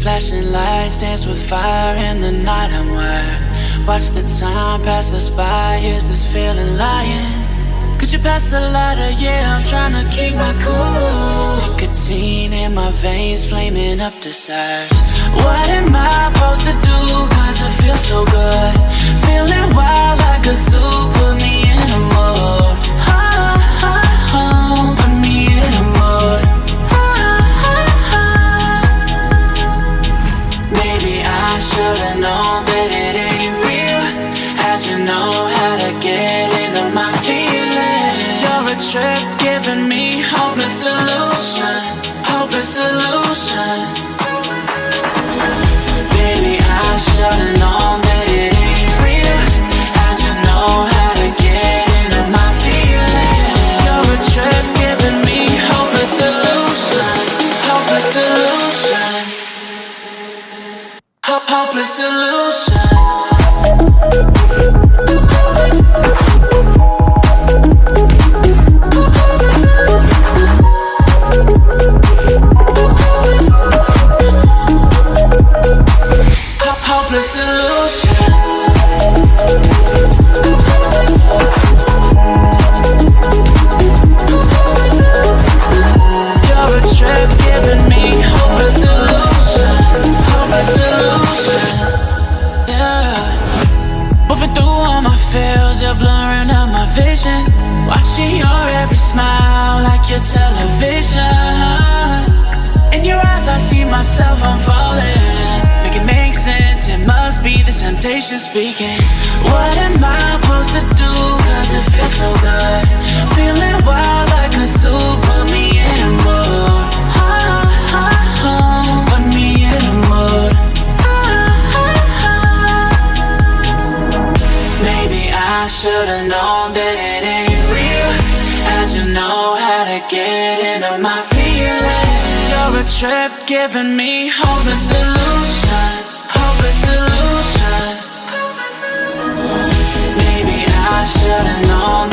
Flashing lights dance with fire in the night. I'm wired. Watch the time pass us by. Is this feeling lying? Could you pass the lighter? Yeah, I'm trying to keep my cool. Nicotine in my veins, flaming up desires. What am I supposed to do? Cause it feels so good. Feeling wild like a zoo. Put me in a mood. Put me in a mood. Maybe I should've known that it ain't real. How'd you know how to get into my feelings? You're a trip giving me hopeless solution. Hopeless solution. Baby, I should've known that it ain't real. How'd you know how to get into my feelings? You're a trip giving me hopeless solution. Hopeless solution. Hopeless solution. Hopeless solution. You're a trip giving me hopeless solution. Hopeless solution. Yeah. Moving through all my feels, you're blurring out my vision. Watching your every smile like your television. In your eyes I see myself, I'm falling. Make it make sense, it must be the temptation speaking. What am I supposed to do? Cause it feels so good. Feeling wild like a zoo. Put me in a mood. Put me in a mood. Maybe I should've known that it ain't real. How'd you know how to get into my feelings? You're a trip giving me hopeless solution. Hopeless solution. Maybe I should've known